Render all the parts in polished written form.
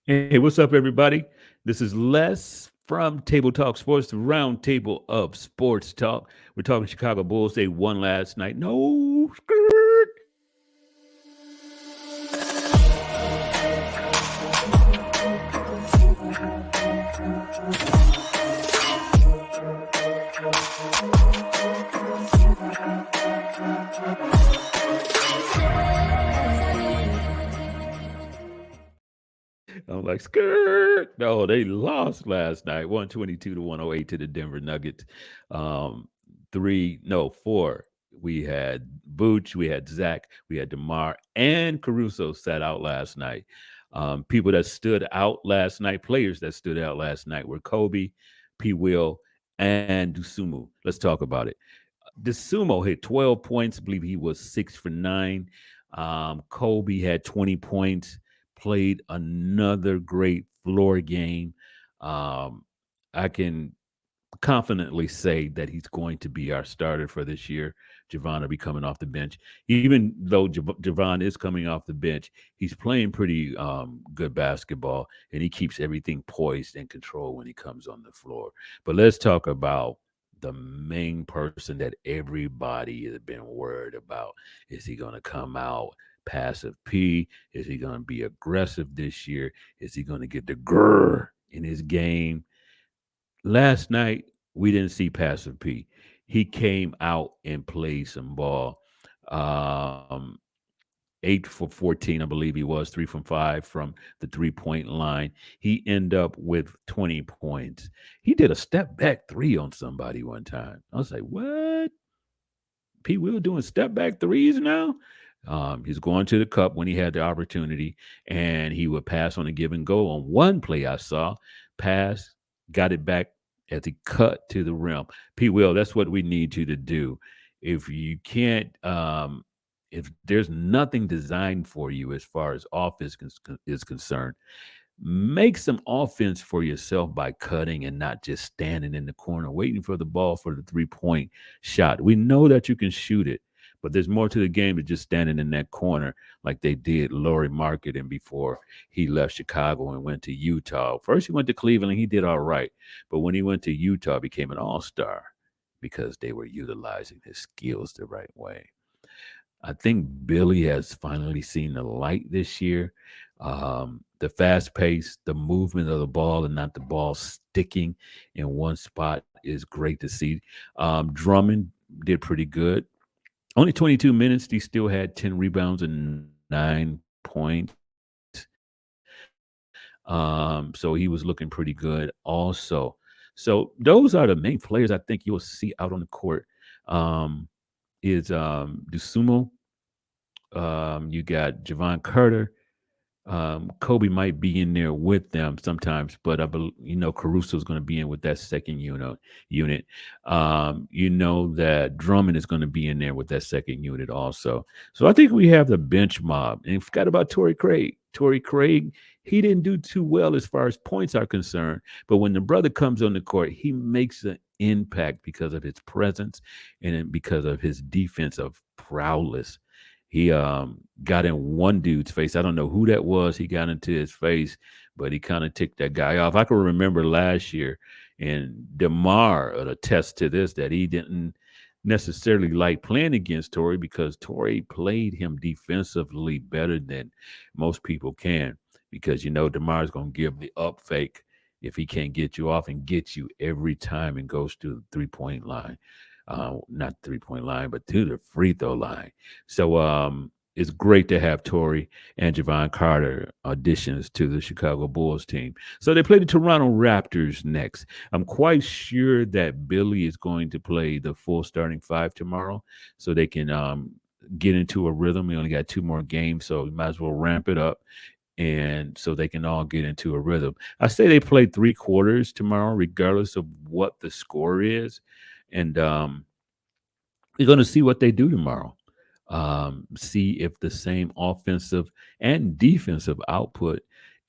Hey, what's up, everybody? This is Les from Table Talk Sports, the round table of sports talk. We're talking Chicago Bulls. They won last night. No skirt. I'm like, skirt. No, they lost last night, 122 to 108 to the Denver Nuggets. Um, three, no, four. We had Booch, we had Zach, we had DeMar, and Caruso sat out last night. People that stood out last night, players that stood out last night were Coby, P-Will, and Dusnmu. Let's talk about it. Dusnmu hit 12 points. I believe he was 6 for 9. Kobe had 20 points, played another great floor game. Um, I can confidently say that he's going to be our starter for this year. Javon will be coming off the bench. Even though Javon is coming off the bench, he's playing pretty good basketball, and he keeps everything poised and controlled when he comes on the floor. But let's talk about the main person that everybody has been worried about. Is he going to come out passive P? Is he going to be aggressive this year? Is he going to get the grr in his game? Last night we didn't see passive P. He came out and played some ball. Um, 8 for 14, I believe he was 3 from 5 from the 3 point line. He ended up with 20 points. He did a step back three on somebody one time. I was like, what? P. Will doing step back threes now? He's going to the cup when he had the opportunity, and he would pass on a give and go. On one play I saw, pass, got it back as he cut to the rim. P. Will, that's what we need you to do. If you can't, if there's nothing designed for you as far as offense is concerned, make some offense for yourself by cutting and not just standing in the corner waiting for the ball for the 3 point shot. We know that you can shoot it, but there's more to the game than just standing in that corner like they did Laurie Marketing before he left Chicago and went to Utah. First, he went to Cleveland. He did all right. But when he went to Utah, became an all-star because they were utilizing his skills the right way. I think Billy has finally seen the light this year. The fast pace, the movement of the ball, and not the ball sticking in one spot is great to see. Drummond did pretty good. Only 22 minutes. He still had 10 rebounds and 9 points. So he was looking pretty good also. So those are the main players I think you'll see out on the court. Um, is Dusnmu. You got Javon Carter. Kobe might be in there with them sometimes, but Caruso is going to be in with that second unit. You know that Drummond is going to be in there with that second unit also. So I think we have the bench mob. And forgot about Torrey Craig. Torrey Craig, he didn't do too well as far as points are concerned, but when the brother comes on the court, he makes an impact because of his presence and because of his defensive prowess. He got in one dude's face. I don't know who that was. He got into his face, but he kind of ticked that guy off. I can remember last year, and DeMar attest to this that he didn't necessarily like playing against Torrey because Torrey played him defensively better than most people can. Because DeMar's gonna give the up fake if he can't get you off and get you every time and goes to the 3 point line. Not 3 point line, but to the free throw line. So it's great to have Torrey and Javon Carter auditions to the Chicago Bulls team. So they play the Toronto Raptors next. I'm quite sure that Billy is going to play the full starting five tomorrow so they can get into a rhythm. We only got two more games, so we might as well ramp it up and so they can all get into a rhythm. I say they play 3 quarters tomorrow, regardless of what the score is. And we're going to see what they do tomorrow. See if the same offensive and defensive output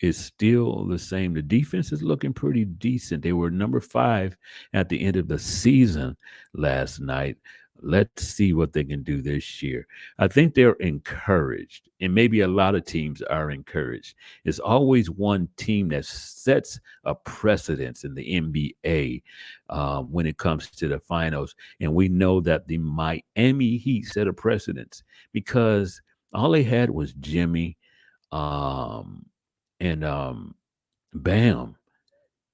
is still the same. The defense is looking pretty decent. They were number 5 at the end of the season last night. Let's see what they can do this year. I think they're encouraged, and maybe a lot of teams are encouraged. It's always one team that sets a precedence in the NBA when it comes to the finals. And we know that the Miami Heat set a precedence because all they had was Jimmy um, and Bam,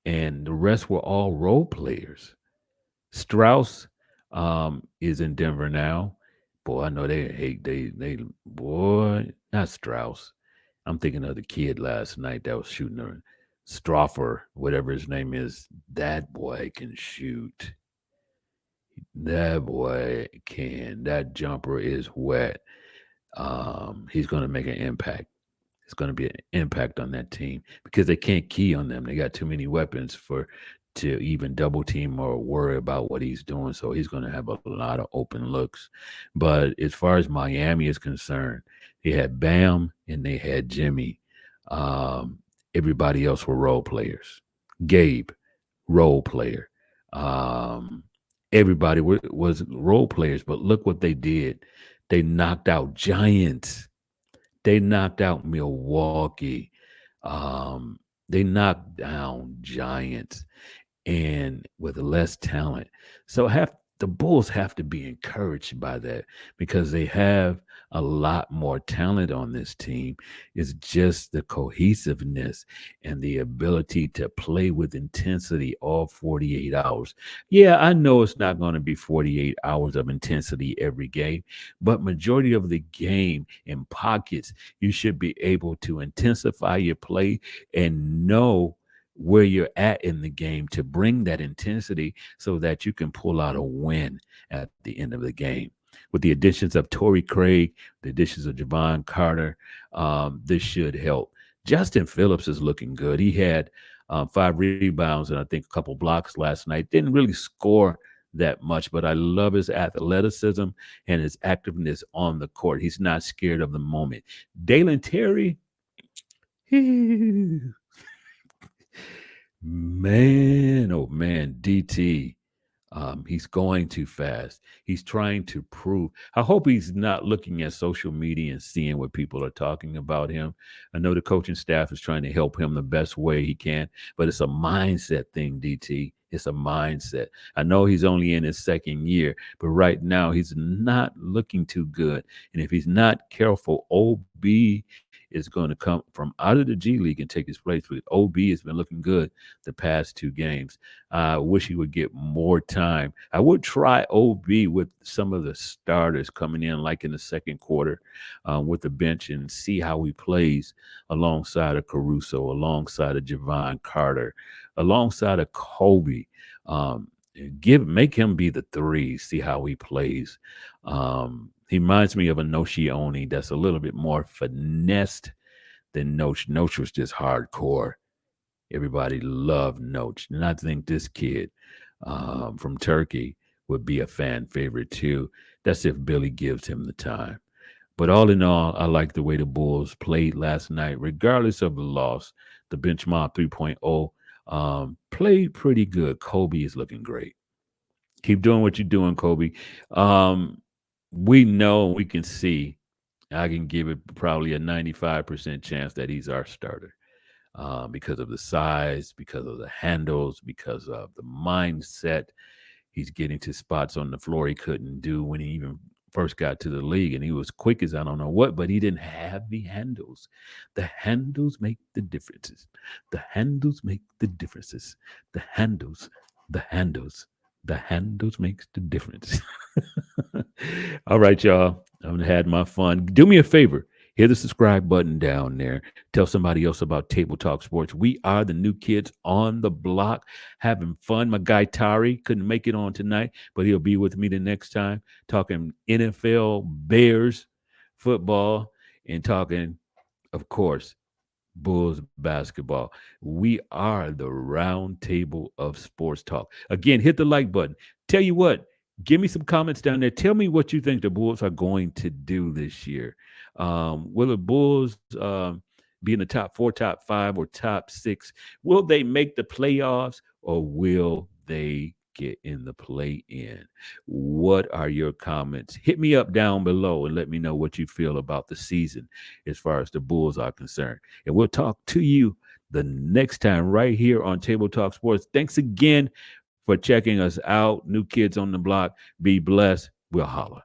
and the rest were all role players. Strauss is in Denver now. Boy, I know they hate they boy, not Strauss. I'm thinking of the kid last night that was shooting a Stroffer, whatever his name is. That boy can shoot. That boy can. That jumper is wet. He's going to make an impact. It's going to be an impact on that team because they can't key on them. They got too many weapons for to even double team or worry about what he's doing. So he's going to have a lot of open looks. But as far as Miami is concerned, they had Bam and they had Jimmy. Um, Everybody else were role players. Gabe, role player. Um, Everybody was role players. But look what they did. They knocked out giants. They knocked out Milwaukee. Um, they knocked down Giants and with less talent. So have the Bulls have to be encouraged by that because they have a lot more talent on this team. It's just the cohesiveness and the ability to play with intensity all 48 hours. Yeah, I know it's not going to be 48 hours of intensity every game, but majority of the game in pockets, you should be able to intensify your play and know where you're at in the game to bring that intensity so that you can pull out a win at the end of the game. With the additions of Torrey Craig, the additions of Javon Carter, this should help. Justin Phillips is looking good. He had 5 rebounds and I think a couple blocks last night. Didn't really score that much, but I love his athleticism and his activeness on the court. He's not scared of the moment. Dalen Terry, man, oh man, DT. He's going too fast. He's trying to prove. I hope he's not looking at social media and seeing what people are talking about him. I know the coaching staff is trying to help him the best way he can, but it's a mindset thing, DT. It's a mindset. I know he's only in his second year, but right now he's not looking too good. And if he's not careful, OB is going to come from out of the G League and take his place. But OB has been looking good the past 2 games. I wish he would get more time. I would try OB with some of the starters coming in, like in the second quarter, with the bench and see how he plays alongside of Caruso, alongside of Javon Carter, alongside of Kobe. Um, make him be the three, see how he plays. He reminds me of a Noshi that's a little bit more finessed than Noche. Noche was just hardcore. Everybody loved Noach. And I think this kid from Turkey would be a fan favorite too. That's if Billy gives him the time. But all in all, I like the way the Bulls played last night, regardless of the loss. The bench mob 3.0 played pretty good. Kobe is looking great. Keep doing what you're doing, Kobe. Um, we know, we can see, I can give it probably a 95% chance that he's our starter because of the size, because of the handles, because of the mindset. He's getting to spots on the floor he couldn't do when he even first got to the league. And he was quick as I don't know what, but he didn't have the handles. The handles make the differences. The handles make the differences. The handles, the handles, the handles makes the difference. All right, y'all. I've had my fun. Do me a favor. Hit the subscribe button down there. Tell somebody else about Table Talk Sports. We are the new kids on the block having fun. My guy Tari couldn't make it on tonight, but he'll be with me the next time talking NFL, Bears, football, and talking, of course, Bulls basketball. We are the round table of sports talk. Again, hit the like button. Tell you what, give me some comments down there. Tell me what you think the Bulls are going to do this year. Will the Bulls be in the top 4, top 5, or top 6? Will they make the playoffs or will they get in the play-in. What are your comments? Hit me up down below and let me know what you feel about the season as far as the Bulls are concerned. And we'll talk to you the next time right here on Table Talk Sports. Thanks again for checking us out. New kids on the block. Be blessed. We'll holler.